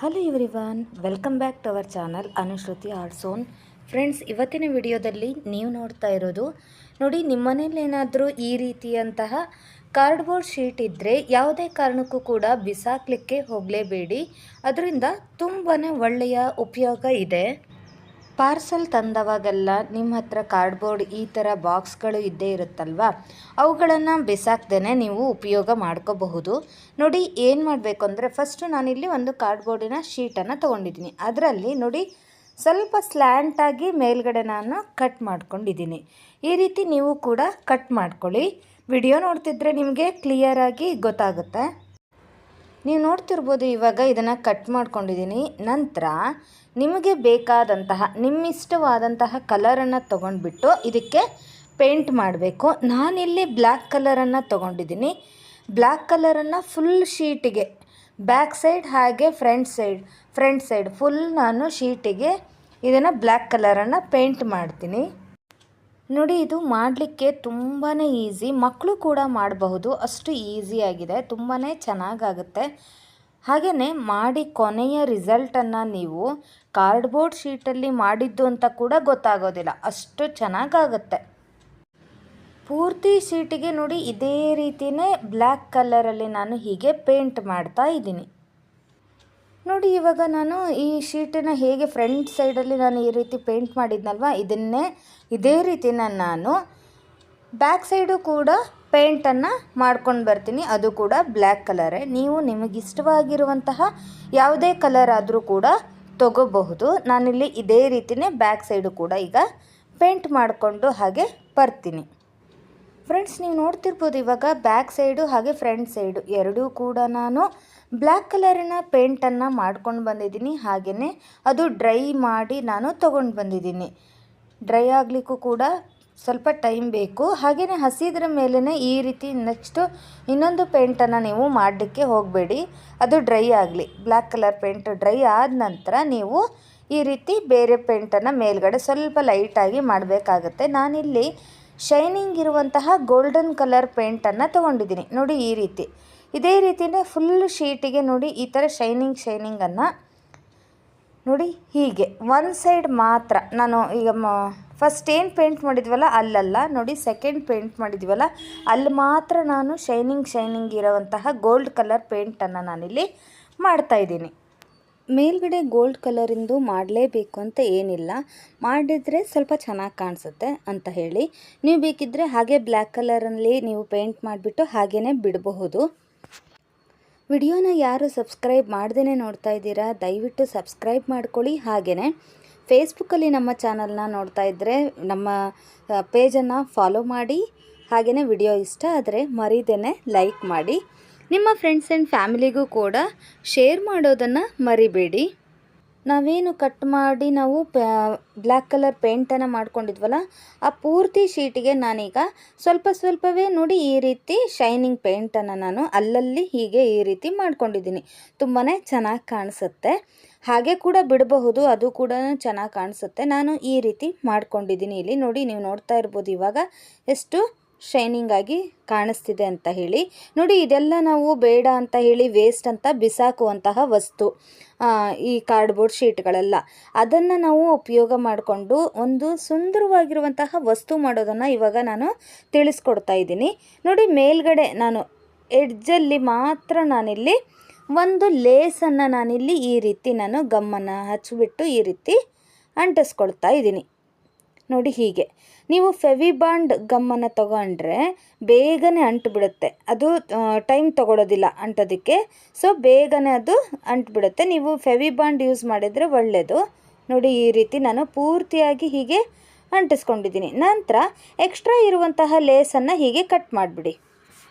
Hello everyone, welcome back to our channel Anushruti arts own. Friends, ಇವತ್ತಿನ ವಿಡಿಯೋದಲ್ಲಿ ನೀವು ನೋಡ್ತಾ ಇರೋದು ನೋಡಿ, ನಿಮ್ಮ ಮನೇಲಿ ಏನಾದರೂ ಈ ರೀತಿಯಂತಹ ಕಾರ್ಡ್ಬೋರ್ಡ್ ಶೀಟ್ ಇದ್ದರೆ ಯಾವುದೇ ಕಾರಣಕ್ಕೂ ಕೂಡ ಬಿಸಾಕಲಿಕ್ಕೆ ಹೋಗಲೇಬೇಡಿ. ಅದರಿಂದ ತುಂಬಾ ಒಳ್ಳೆಯ ಉಪಯೋಗ ಇದೆ. ಪಾರ್ಸಲ್ ತಂದವಾಗೆಲ್ಲ ನಿಮ್ಮ ಹತ್ರ ಕಾರ್ಡ್ಬೋರ್ಡ್ ಈ ಥರ ಬಾಕ್ಸ್ಗಳು ಇದ್ದೇ ಇರುತ್ತಲ್ವ, ಅವುಗಳನ್ನು ಬಿಸಾಕ್ದೇ ನೀವು ಉಪಯೋಗ ಮಾಡ್ಕೋಬಹುದು. ನೋಡಿ ಏನು ಮಾಡಬೇಕು ಅಂದರೆ, ಫಸ್ಟು ನಾನಿಲ್ಲಿ ಒಂದು ಕಾರ್ಡ್ಬೋರ್ಡಿನ ಶೀಟನ್ನು ತೊಗೊಂಡಿದ್ದೀನಿ. ಅದರಲ್ಲಿ ನೋಡಿ ಸ್ವಲ್ಪ ಸ್ಲ್ಯಾಂಟಾಗಿ ಮೇಲ್ಗಡೆ ನಾನು ಕಟ್ ಮಾಡ್ಕೊಂಡಿದ್ದೀನಿ. ಈ ರೀತಿ ನೀವು ಕೂಡ ಕಟ್ ಮಾಡ್ಕೊಳ್ಳಿ. ವಿಡಿಯೋ ನೋಡ್ತಿದ್ರೆ ನಿಮಗೆ ಕ್ಲಿಯರಾಗಿ ಗೊತ್ತಾಗುತ್ತೆ. ನೀವು ನೋಡ್ತಿರ್ಬೋದು, ಇವಾಗ ಇದನ್ನು ಕಟ್ ಮಾಡ್ಕೊಂಡಿದ್ದೀನಿ. ನಂತರ ನಿಮಗೆ ಬೇಕಾದಂತಹ ನಿಮ್ಮಿಷ್ಟವಾದಂತಹ ಕಲರನ್ನು ತೊಗೊಂಡ್ಬಿಟ್ಟು ಇದಕ್ಕೆ ಪೇಂಟ್ ಮಾಡಬೇಕು. ನಾನಿಲ್ಲಿ ಬ್ಲ್ಯಾಕ್ ಕಲರನ್ನು ತೊಗೊಂಡಿದ್ದೀನಿ. ಬ್ಲ್ಯಾಕ್ ಕಲರನ್ನು ಫುಲ್ ಶೀಟಿಗೆ ಬ್ಯಾಕ್ ಸೈಡ್ ಹಾಗೆ ಫ್ರಂಟ್ ಸೈಡ್ ಫುಲ್ ನಾನು ಶೀಟಿಗೆ ಇದನ್ನು ಬ್ಲ್ಯಾಕ್ ಕಲರನ್ನು ಪೇಂಟ್ ಮಾಡ್ತೀನಿ. ನೋಡಿ, ಇದು ಮಾಡಲಿಕ್ಕೆ ತುಂಬಾ ಈಸಿ, ಮಕ್ಕಳು ಕೂಡ ಮಾಡಬಹುದು, ಅಷ್ಟು ಈಸಿಯಾಗಿದೆ, ತುಂಬಾ ಚೆನ್ನಾಗಾಗುತ್ತೆ. ಹಾಗೆಯೇ ಮಾಡಿ ಕೊನೆಯ ರಿಸಲ್ಟನ್ನು ನೀವು ಕಾರ್ಡ್ಬೋರ್ಡ್ ಶೀಟಲ್ಲಿ ಮಾಡಿದ್ದು ಅಂತ ಕೂಡ ಗೊತ್ತಾಗೋದಿಲ್ಲ, ಅಷ್ಟು ಚೆನ್ನಾಗಾಗುತ್ತೆ. ಪೂರ್ತಿ ಶೀಟಿಗೆ ನೋಡಿ ಇದೇ ರೀತಿಯೇ ಬ್ಲ್ಯಾಕ್ ಕಲರಲ್ಲಿ ನಾನು ಹೀಗೆ ಪೇಂಟ್ ಮಾಡ್ತಾ ಇದ್ದೀನಿ. ನೋಡಿ, ಇವಾಗ ನಾನು ಈ ಶೀಟನ್ನು ಹೇಗೆ ಫ್ರಂಟ್ ಸೈಡಲ್ಲಿ ನಾನು ಈ ರೀತಿ ಪೇಂಟ್ ಮಾಡಿದ್ನಲ್ವ, ಇದೇ ರೀತಿನ ನಾನು ಬ್ಯಾಕ್ ಸೈಡು ಕೂಡ ಪೇಂಟನ್ನು ಮಾಡ್ಕೊಂಡು ಬರ್ತೀನಿ. ಅದು ಕೂಡ ಬ್ಲ್ಯಾಕ್ ಕಲರೇ. ನೀವು ನಿಮಗಿಷ್ಟವಾಗಿರುವಂತಹ ಯಾವುದೇ ಕಲರ್ ಆದರೂ ಕೂಡ ತಗೋಬಹುದು. ನಾನಿಲ್ಲಿ ಇದೇ ರೀತಿಯೇ ಬ್ಯಾಕ್ ಸೈಡು ಕೂಡ ಈಗ ಪೇಂಟ್ ಮಾಡಿಕೊಂಡು ಹಾಗೆ ಬರ್ತೀನಿ. ಫ್ರೆಂಡ್ಸ್, ನೀವು ನೋಡ್ತಿರ್ಬೋದು, ಇವಾಗ ಬ್ಯಾಕ್ ಸೈಡು ಹಾಗೆ ಫ್ರಂಟ್ ಸೈಡು ಎರಡೂ ಕೂಡ ನಾನು ಬ್ಲ್ಯಾಕ್ ಕಲರಿನ ಪೇಂಟನ್ನು ಮಾಡ್ಕೊಂಡು ಬಂದಿದ್ದೀನಿ. ಹಾಗೆಯೇ ಅದು ಡ್ರೈ ಮಾಡಿ ನಾನು ತೊಗೊಂಡು ಬಂದಿದ್ದೀನಿ. ಡ್ರೈ ಆಗಲಿಕ್ಕೂ ಕೂಡ ಸ್ವಲ್ಪ ಟೈಮ್ ಬೇಕು. ಹಾಗೆಯೇ ಹಸಿದ್ರ ಮೇಲೇ ಈ ರೀತಿ ನೆಕ್ಸ್ಟು ಇನ್ನೊಂದು ಪೇಂಟನ್ನು ನೀವು ಮಾಡಲಿಕ್ಕೆ ಹೋಗಬೇಡಿ, ಅದು ಡ್ರೈ ಆಗಲಿ. ಬ್ಲ್ಯಾಕ್ ಕಲರ್ ಪೇಂಟ್ ಡ್ರೈ ಆದ ನಂತರ ನೀವು ಈ ರೀತಿ ಬೇರೆ ಪೇಂಟನ್ನು ಮೇಲ್ಗಡೆ ಸ್ವಲ್ಪ ಲೈಟಾಗಿ ಮಾಡಬೇಕಾಗತ್ತೆ. ನಾನಿಲ್ಲಿ ಶೈನಿಂಗ್ ಇರುವಂತಹ ಗೋಲ್ಡನ್ ಕಲರ್ ಪೇಂಟನ್ನು ತೊಗೊಂಡಿದ್ದೀನಿ. ನೋಡಿ, ಈ ರೀತಿ ಇದೇ ರೀತಿಯೇ ಫುಲ್ ಶೀಟಿಗೆ ನೋಡಿ ಈ ಥರ ಶೈನಿಂಗನ್ನು ನೋಡಿ ಹೀಗೆ ಒಂದು ಸೈಡ್ ಮಾತ್ರ ನಾನು ಈಗ ಫಸ್ಟ್ ಏನು ಪೇಂಟ್ ಮಾಡಿದ್ವಲ್ಲ ಅಲ್ಲಲ್ಲ, ನೋಡಿ ಸೆಕೆಂಡ್ ಪೇಂಟ್ ಮಾಡಿದ್ವಲ್ಲ ಅಲ್ಲಿ ಮಾತ್ರ ನಾನು ಶೈನಿಂಗ್ ಇರುವಂತಹ ಗೋಲ್ಡ್ ಕಲರ್ ಪೇಂಟನ್ನು ನಾನಿಲ್ಲಿ ಮಾಡ್ತಾಯಿದ್ದೀನಿ. ಮೇಲ್ಗಡೆ ಗೋಲ್ಡ್ ಕಲರಿಂದು ಮಾಡಲೇಬೇಕು ಅಂತ ಏನಿಲ್ಲ, ಮಾಡಿದರೆ ಸ್ವಲ್ಪ ಚೆನ್ನಾಗಿ ಕಾಣಿಸುತ್ತೆ ಅಂತ ಹೇಳಿ ನೀವು ಬೇಕಿದ್ದರೆ ಹಾಗೆ ಬ್ಲ್ಯಾಕ್ ಕಲರಲ್ಲಿ ನೀವು ಪೇಂಟ್ ಮಾಡಿಬಿಟ್ಟು ಹಾಗೇ ಬಿಡಬಹುದು. ವಿಡಿಯೋನ ಯಾರು ಸಬ್ಸ್ಕ್ರೈಬ್ ಮಾಡ್ದೇ ನೋಡ್ತಾ ಇದ್ದೀರಾ, ದಯವಿಟ್ಟು ಸಬ್ಸ್ಕ್ರೈಬ್ ಮಾಡ್ಕೊಳ್ಳಿ. ಹಾಗೆಯೇ ಫೇಸ್ಬುಕ್ಕಲ್ಲಿ ನಮ್ಮ ಚಾನಲ್ನ ನೋಡ್ತಾ ಇದ್ದರೆ ನಮ್ಮ ಪೇಜನ್ನು ಫಾಲೋ ಮಾಡಿ. ಹಾಗೆಯೇ ವಿಡಿಯೋ ಇಷ್ಟ ಆದರೆ ಮರಿದೇನೆ ಲೈಕ್ ಮಾಡಿ. ನಿಮ್ಮ ಫ್ರೆಂಡ್ಸ್ ಆ್ಯಂಡ್ ಫ್ಯಾಮಿಲಿಗೂ ಕೂಡ ಶೇರ್ ಮಾಡೋದನ್ನು ಮರಿಬೇಡಿ. ನಾವೇನು ಕಟ್ ಮಾಡಿ ನಾವು ಬ್ಲ್ಯಾಕ್ ಕಲರ್ ಪೇಂಟನ್ನು ಮಾಡ್ಕೊಂಡಿದ್ವಲ್ಲ, ಆ ಪೂರ್ತಿ ಶೀಟಿಗೆ ನಾನೀಗ ಸ್ವಲ್ಪವೇ ನೋಡಿ ಈ ರೀತಿ ಶೈನಿಂಗ್ ಪೇಂಟನ್ನು ನಾನು ಅಲ್ಲಲ್ಲಿ ಹೀಗೆ ಈ ರೀತಿ ಮಾಡ್ಕೊಂಡಿದ್ದೀನಿ. ತುಂಬಾ ಚೆನ್ನಾಗಿ ಕಾಣಿಸುತ್ತೆ. ಹಾಗೆ ಕೂಡ ಬಿಡಬಹುದು, ಅದು ಕೂಡ ಚೆನ್ನಾಗಿ ಕಾಣಿಸುತ್ತೆ. ನಾನು ಈ ರೀತಿ ಮಾಡ್ಕೊಂಡಿದ್ದೀನಿ. ಇಲ್ಲಿ ನೋಡಿ, ನೀವು ನೋಡ್ತಾ ಇರ್ಬೋದು ಇವಾಗ ಎಷ್ಟು ಶೈನಿಂಗ್ ಆಗಿ ಕಾಣಿಸ್ತಿದೆ ಅಂತ ಹೇಳಿ. ನೋಡಿ, ಇದೆಲ್ಲ ನಾವು ಬೇಡ ಅಂತ ಹೇಳಿ ವೇಸ್ಟ್ ಅಂತ ಬಿಸಾಕುವಂತಹ ವಸ್ತು ಈ ಕಾರ್ಡ್ಬೋರ್ಡ್ ಶೀಟ್ಗಳೆಲ್ಲ. ಅದನ್ನು ನಾವು ಉಪಯೋಗ ಮಾಡಿಕೊಂಡು ಒಂದು ಸುಂದರವಾಗಿರುವಂತಹ ವಸ್ತು ಮಾಡೋದನ್ನು ಇವಾಗ ನಾನು ತಿಳಿಸ್ಕೊಡ್ತಾ ಇದ್ದೀನಿ. ನೋಡಿ, ಮೇಲ್ಗಡೆ ನಾನು ಎಡ್ಜಲ್ಲಿ ಮಾತ್ರ ನಾನಿಲ್ಲಿ ಒಂದು ಲೇಸನ್ನು ನಾನಿಲ್ಲಿ ಈ ರೀತಿ ನಾನು ಗಮ್ಮನ್ನು ಹಚ್ಚಿಬಿಟ್ಟು ಈ ರೀತಿ ಅಂಟಿಸ್ಕೊಳ್ತಾ ಇದ್ದೀನಿ. ನೋಡಿ, ಹೀಗೆ ನೀವು ಫೆವಿಬಾಂಡ್ ಗಮ್ಮನ್ನು ತಗೊಂಡ್ರೆ ಬೇಗನೆ ಅಂಟಿಬಿಡುತ್ತೆ, ಅದು ಟೈಮ್ ತೊಗೊಳೋದಿಲ್ಲ ಅಂಟೋದಕ್ಕೆ. ಸೊ ಬೇಗನೆ ಅದು ಅಂಟಿಬಿಡುತ್ತೆ. ನೀವು ಫೆವಿಬಾಂಡ್ ಯೂಸ್ ಮಾಡಿದರೆ ಒಳ್ಳೆಯದು. ನೋಡಿ, ಈ ರೀತಿ ನಾನು ಪೂರ್ತಿಯಾಗಿ ಹೀಗೆ ಅಂಟಿಸ್ಕೊಂಡಿದ್ದೀನಿ. ನಂತರ ಎಕ್ಸ್ಟ್ರಾ ಇರುವಂತಹ ಲೇಸನ್ನು ಹೀಗೆ ಕಟ್ ಮಾಡಿಬಿಡಿ.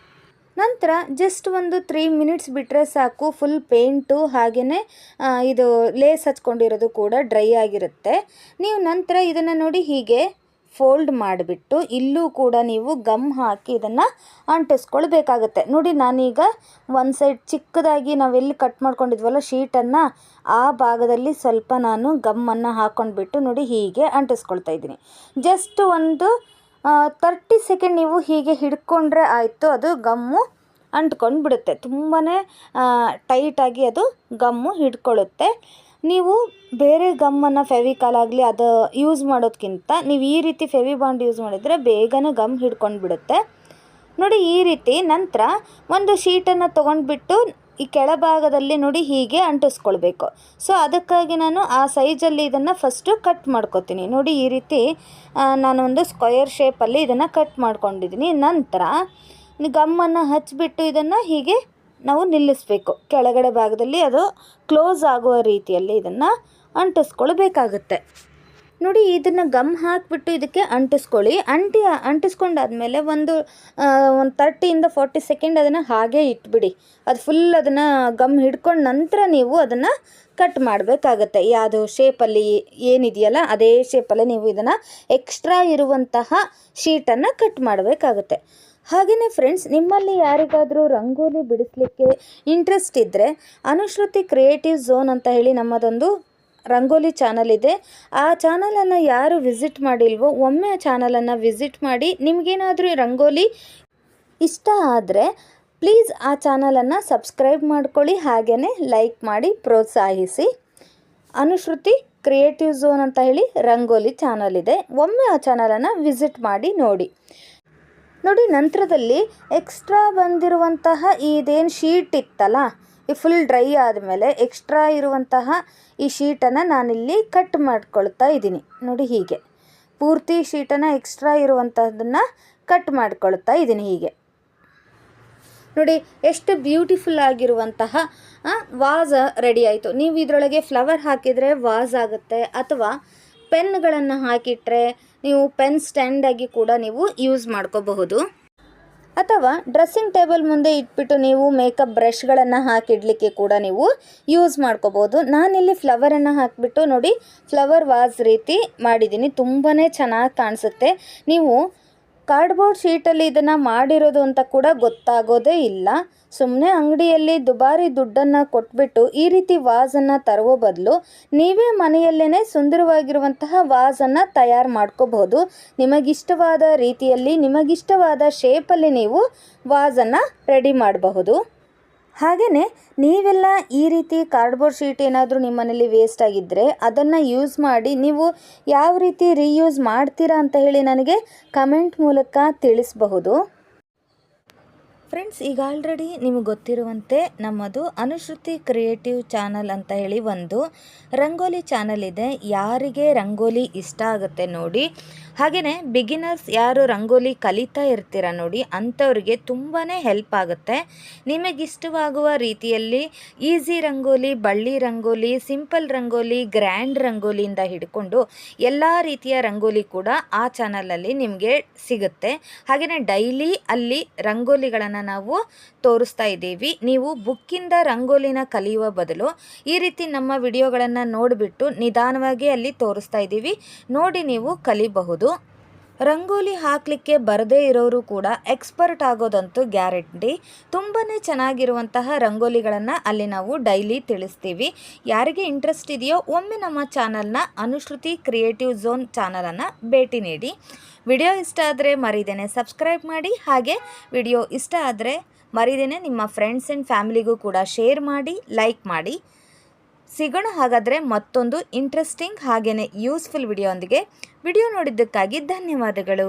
ನಂತರ ಜಸ್ಟ್ ಒಂದು 3 ಮಿನಿಟ್ಸ್ ಬಿಟ್ಟರೆ ಸಾಕು, ಫುಲ್ ಪೇಂಟು ಹಾಗೆಯೇ ಇದು ಲೇಸ್ ಹಚ್ಕೊಂಡಿರೋದು ಕೂಡ ಡ್ರೈ ಆಗಿರುತ್ತೆ. ನೀವು ನಂತರ ಇದನ್ನು ನೋಡಿ ಹೀಗೆ ಫೋಲ್ಡ್ ಮಾಡಿಬಿಟ್ಟು ಇಲ್ಲೂ ಕೂಡ ನೀವು ಗಮ್ ಹಾಕಿ ಇದನ್ನು ಅಂಟಿಸ್ಕೊಳ್ಬೇಕಾಗತ್ತೆ. ನೋಡಿ, ನಾನೀಗ ಒಂದು ಸೈಡ್ ಚಿಕ್ಕದಾಗಿ ನಾವೆಲ್ಲಿ ಕಟ್ ಮಾಡ್ಕೊಂಡಿದ್ವಲ್ಲ ಶೀಟನ್ನು, ಆ ಭಾಗದಲ್ಲಿ ಸ್ವಲ್ಪ ನಾನು ಗಮ್ಮನ್ನು ಹಾಕ್ಕೊಂಡ್ಬಿಟ್ಟು ನೋಡಿ ಹೀಗೆ ಅಂಟಿಸ್ಕೊಳ್ತಾ ಇದ್ದೀನಿ. ಜಸ್ಟ್ ಒಂದು 30 ಸೆಕೆಂಡ್ ನೀವು ಹೀಗೆ ಹಿಡ್ಕೊಂಡ್ರೆ ಆಯಿತು, ಅದು ಗಮ್ಮು ಅಂಟ್ಕೊಂಡು ಬಿಡುತ್ತೆ, ತುಂಬಾ ಟೈಟಾಗಿ ಅದು ಗಮ್ಮು ಹಿಡ್ಕೊಳ್ಳುತ್ತೆ. ನೀವು ಬೇರೆ ಗಮ್ಮನ್ನು ಫೆವಿಕಾಲ್ ಆಗಲಿ ಅದು ಯೂಸ್ ಮಾಡೋದಕ್ಕಿಂತ ನೀವು ಈ ರೀತಿ ಫೆವಿ ಬಾಂಡ್ ಯೂಸ್ ಮಾಡಿದರೆ ಬೇಗನೆ ಗಮ್ ಹಿಡ್ಕೊಂಡು ಬಿಡುತ್ತೆ. ನೋಡಿ ಈ ರೀತಿ ನಂತರ ಒಂದು ಶೀಟನ್ನು ತೊಗೊಂಡ್ಬಿಟ್ಟು ಈ ಕೆಳಭಾಗದಲ್ಲಿ ನೋಡಿ ಹೀಗೆ ಅಂಟಿಸ್ಕೊಳ್ಬೇಕು. ಸೊ ಅದಕ್ಕಾಗಿ ನಾನು ಆ ಸೈಜಲ್ಲಿ ಇದನ್ನು ಫಸ್ಟು ಕಟ್ ಮಾಡ್ಕೊತೀನಿ. ನೋಡಿ ಈ ರೀತಿ ನಾನೊಂದು ಸ್ಕ್ವಯರ್ ಶೇಪಲ್ಲಿ ಇದನ್ನು ಕಟ್ ಮಾಡ್ಕೊಂಡಿದ್ದೀನಿ. ನಂತರ ಗಮ್ಮನ್ನು ಹಚ್ಚಿಬಿಟ್ಟು ಇದನ್ನು ಹೀಗೆ ನಾವು ನಿಲ್ಲಿಸಬೇಕು. ಕೆಳಗಡೆ ಭಾಗದಲ್ಲಿ ಅದು ಕ್ಲೋಸ್ ಆಗುವ ರೀತಿಯಲ್ಲಿ ಇದನ್ನು ಅಂಟಿಸ್ಕೊಳ್ಬೇಕಾಗುತ್ತೆ. ನೋಡಿ ಇದನ್ನು ಗಮ್ ಹಾಕಿಬಿಟ್ಟು ಇದಕ್ಕೆ ಅಂಟಿಸ್ಕೊಳ್ಳಿ. ಅಂಟಿಸ್ಕೊಂಡಾದಮೇಲೆ ಒಂದು 30-40 ಸೆಕೆಂಡ್ ಅದನ್ನು ಹಾಗೇ ಇಟ್ಬಿಡಿ. ಅದು ಫುಲ್ ಅದನ್ನು ಗಮ್ ಹಿಡ್ಕೊಂಡು ನಂತರ ನೀವು ಅದನ್ನು ಕಟ್ ಮಾಡಬೇಕಾಗತ್ತೆ. ಯಾವುದು ಶೇಪಲ್ಲಿ ಏನಿದೆಯಲ್ಲ ಅದೇ ಶೇಪಲ್ಲಿ ನೀವು ಇದನ್ನು ಎಕ್ಸ್ಟ್ರಾ ಇರುವಂತಹ ಶೀಟನ್ನು ಕಟ್ ಮಾಡಬೇಕಾಗುತ್ತೆ. ಹಾಗೆಯೇ ಫ್ರೆಂಡ್ಸ್, ನಿಮ್ಮಲ್ಲಿ ಯಾರಿಗಾದರೂ ರಂಗೋಲಿ ಬಿಡಿಸ್ಲಿಕ್ಕೆ ಇಂಟ್ರೆಸ್ಟ್ ಇದ್ದರೆ ಅನುಶ್ರುತಿ ಕ್ರಿಯೇಟಿವ್ ಝೋನ್ ಅಂತ ಹೇಳಿ ನಮ್ಮದೊಂದು ರಂಗೋಲಿ ಚಾನಲ್ ಇದೆ. ಆ ಚಾನಲನ್ನು ಯಾರು ವಿಸಿಟ್ ಮಾಡಿಲ್ವೋ ಒಮ್ಮೆ ಆ ಚಾನಲನ್ನು ವಿಸಿಟ್ ಮಾಡಿ. ನಿಮಗೇನಾದರೂ ರಂಗೋಲಿ ಇಷ್ಟ ಆದರೆ ಪ್ಲೀಸ್ ಆ ಚಾನಲನ್ನು ಸಬ್ಸ್ಕ್ರೈಬ್ ಮಾಡ್ಕೊಳ್ಳಿ, ಹಾಗೆಯೇ ಲೈಕ್ ಮಾಡಿ ಪ್ರೋತ್ಸಾಹಿಸಿ. ಅನುಶ್ರುತಿ ಕ್ರಿಯೇಟಿವ್ ಝೋನ್ ಅಂತ ಹೇಳಿ ರಂಗೋಲಿ ಚಾನಲ್ ಇದೆ, ಒಮ್ಮೆ ಆ ಚಾನಲನ್ನು ವಿಸಿಟ್ ಮಾಡಿ ನೋಡಿ. ನೋಡಿ ನಂತರದಲ್ಲಿ ಎಕ್ಸ್ಟ್ರಾ ಬಂದಿರುವಂತಹ ಇದೇನು ಶೀಟ್ ಇತ್ತಲ್ಲ, ಈ ಫುಲ್ ಡ್ರೈ ಆದಮೇಲೆ ಎಕ್ಸ್ಟ್ರಾ ಇರುವಂತಹ ಈ ಶೀಟನ್ನು ನಾನಿಲ್ಲಿ ಕಟ್ ಮಾಡ್ಕೊಳ್ತಾ ಇದ್ದೀನಿ. ನೋಡಿ ಹೀಗೆ ಪೂರ್ತಿ ಶೀಟನ್ನು ಎಕ್ಸ್ಟ್ರಾ ಇರುವಂತಹದನ್ನು ಕಟ್ ಮಾಡ್ಕೊಳ್ತಾ ಇದ್ದೀನಿ. ಹೀಗೆ ನೋಡಿ ಎಷ್ಟು ಬ್ಯೂಟಿಫುಲ್ ಆಗಿರುವಂತಹ ವಾಸ್ ರೆಡಿ ಆಯಿತು. ನೀವು ಇದರೊಳಗೆ ಫ್ಲವರ್ ಹಾಕಿದರೆ ವಾಸ್ ಆಗುತ್ತೆ, ಅಥವಾ ಪೆನ್ಗಳನ್ನು ಹಾಕಿಟ್ರೆ ನೀವು ಪೆನ್ ಸ್ಟ್ಯಾಂಡಾಗಿ ಕೂಡ ನೀವು ಯೂಸ್ ಮಾಡ್ಕೋಬಹುದು. ಅಥವಾ ಡ್ರೆಸ್ಸಿಂಗ್ ಟೇಬಲ್ ಮುಂದೆ ಇಟ್ಬಿಟ್ಟು ನೀವು ಮೇಕಪ್ ಬ್ರಷ್ಗಳನ್ನು ಹಾಕಿಡಲಿಕ್ಕೆ ಕೂಡ ನೀವು ಯೂಸ್ ಮಾಡ್ಕೋಬೋದು. ನಾನಿಲ್ಲಿ ಫ್ಲವರನ್ನು ಹಾಕಿಬಿಟ್ಟು ನೋಡಿ ಫ್ಲವರ್ ವಾಸ್ ರೀತಿ ಮಾಡಿದ್ದೀನಿ. ತುಂಬಾ ಚೆನ್ನಾಗಿ ಕಾಣಿಸುತ್ತೆ. ನೀವು ಕಾರ್ಡ್ಬೋರ್ಡ್ ಶೀಟಲ್ಲಿ ಇದನ್ನು ಮಾಡಿರೋದು ಅಂತ ಕೂಡ ಗೊತ್ತಾಗೋದೇ ಇಲ್ಲ. ಸುಮ್ಮನೆ ಅಂಗಡಿಯಲ್ಲಿ ದುಬಾರಿ ದುಡ್ಡನ್ನು ಕೊಟ್ಬಿಟ್ಟು ಈ ರೀತಿ ವಾಸನ್ನು ತರುವ ಬದಲು ನೀವೇ ಮನೆಯಲ್ಲೇ ಸುಂದರವಾಗಿರುವಂತಹ ವಾಸನ್ನು ತಯಾರು ಮಾಡ್ಕೋಬಹುದು. ನಿಮಗಿಷ್ಟವಾದ ರೀತಿಯಲ್ಲಿ ನಿಮಗಿಷ್ಟವಾದ ಶೇಪಲ್ಲಿ ನೀವು ವಾಸನ್ನು ರೆಡಿ ಮಾಡಬಹುದು. ಹಾಗೆಯೇ ನೀವೆಲ್ಲ ಈ ರೀತಿ ಕಾರ್ಡ್ಬೋರ್ಡ್ ಶೀಟ್ ಏನಾದರೂ ನಿಮ್ಮ ಮನೇಲಿ ವೇಸ್ಟ್ ಆಗಿದ್ದರೆ ಅದನ್ನು ಯೂಸ್ ಮಾಡಿ ನೀವು ಯಾವ ರೀತಿ ರೀಯೂಸ್ ಮಾಡ್ತೀರಾ ಅಂತ ಹೇಳಿ ನನಗೆ ಕಮೆಂಟ್ ಮೂಲಕ ತಿಳಿಸಬಹುದು. ಫ್ರೆಂಡ್ಸ್, ಈಗ ಆಲ್ರೆಡಿ ನಿಮಗೆ ಗೊತ್ತಿರುವಂತೆ ನಮ್ಮದು ಅನುಶ್ರುತಿ ಕ್ರಿಯೇಟಿವ್ ಚಾನಲ್ ಅಂತ ಹೇಳಿ ಒಂದು ರಂಗೋಲಿ ಚಾನಲ್ ಇದೆ. ಯಾರಿಗೆ ರಂಗೋಲಿ ಇಷ್ಟ ಆಗುತ್ತೆ ನೋಡಿ, ಹಾಗೆಯೇ ಬಿಗಿನರ್ಸ್ ಯಾರು ರಂಗೋಲಿ ಕಲಿತಾ ಇರ್ತೀರ ನೋಡಿ, ಅಂಥವ್ರಿಗೆ ತುಂಬಾ ಹೆಲ್ಪ್ ಆಗುತ್ತೆ. ನಿಮಗಿಷ್ಟವಾಗುವ ರೀತಿಯಲ್ಲಿ ಈಸಿ ರಂಗೋಲಿ, ಬಳ್ಳಿ ರಂಗೋಲಿ, ಸಿಂಪಲ್ ರಂಗೋಲಿ, ಗ್ರ್ಯಾಂಡ್ ರಂಗೋಲಿಯಿಂದ ಹಿಡ್ಕೊಂಡು ಎಲ್ಲ ರೀತಿಯ ರಂಗೋಲಿ ಕೂಡ ಆ ಚಾನಲಲ್ಲಿ ನಿಮಗೆ ಸಿಗುತ್ತೆ. ಹಾಗೆಯೇ ಡೈಲಿ ಅಲ್ಲಿ ರಂಗೋಲಿಗಳನ್ನು ನಾವು ತೋರಿಸ್ತಾ ಇದ್ದೀವಿ. ನೀವು ಬುಕ್ಕಿಂದ ರಂಗೋಲಿನ ಕಲಿಯುವ ಬದಲು ಈ ರೀತಿ ನಮ್ಮ ವಿಡಿಯೋಗಳನ್ನು ನೋಡಿಬಿಟ್ಟು ನಿಧಾನವಾಗಿ ಅಲ್ಲಿ ತೋರಿಸ್ತಾ ಇದ್ದೀವಿ, ನೋಡಿ ನೀವು ಕಲಿಬಹುದು. ರಂಗೋಲಿ ಹಾಕಲಿಕ್ಕೆ ಬರದೇ ಇರೋರು ಕೂಡ ಎಕ್ಸ್ಪರ್ಟ್ ಆಗೋದಂತೂ ಗ್ಯಾರಂಟಿ. ತುಂಬಾ ಚೆನ್ನಾಗಿರುವಂತಹ ರಂಗೋಲಿಗಳನ್ನು ಅಲ್ಲಿ ನಾವು ಡೈಲಿ ತಿಳಿಸ್ತೀವಿ. ಯಾರಿಗೆ ಇಂಟ್ರೆಸ್ಟ್ ಇದೆಯೋ ಒಮ್ಮೆ ನಮ್ಮ ಚಾನಲ್ನ ಅನುಶ್ರುತಿ ಕ್ರಿಯೇಟಿವ್ ಝೋನ್ ಚಾನಲನ್ನು ಭೇಟಿ ನೀಡಿ. ವಿಡಿಯೋ ಇಷ್ಟ ಆದರೆ ಮರಿದೇನೆ ಸಬ್ಸ್ಕ್ರೈಬ್ ಮಾಡಿ. ಹಾಗೆ ವಿಡಿಯೋ ಇಷ್ಟ ಆದರೆ ಮರಿದೇನೆ ನಿಮ್ಮ ಫ್ರೆಂಡ್ಸ್ ಆ್ಯಂಡ್ ಫ್ಯಾಮಿಲಿಗೂ ಕೂಡ ಶೇರ್ ಮಾಡಿ, ಲೈಕ್ ಮಾಡಿ. ಸಿಗೋಣ ಹಾಗಾದರೆ ಮತ್ತೊಂದು ಇಂಟ್ರೆಸ್ಟಿಂಗ್ ಹಾಗೆಯೇ ಯೂಸ್ಫುಲ್ ವಿಡಿಯೋ ಒಂದಿಗೆ. ವಿಡಿಯೋ ನೋಡಿದ್ದಕ್ಕಾಗಿ ಧನ್ಯವಾದಗಳು.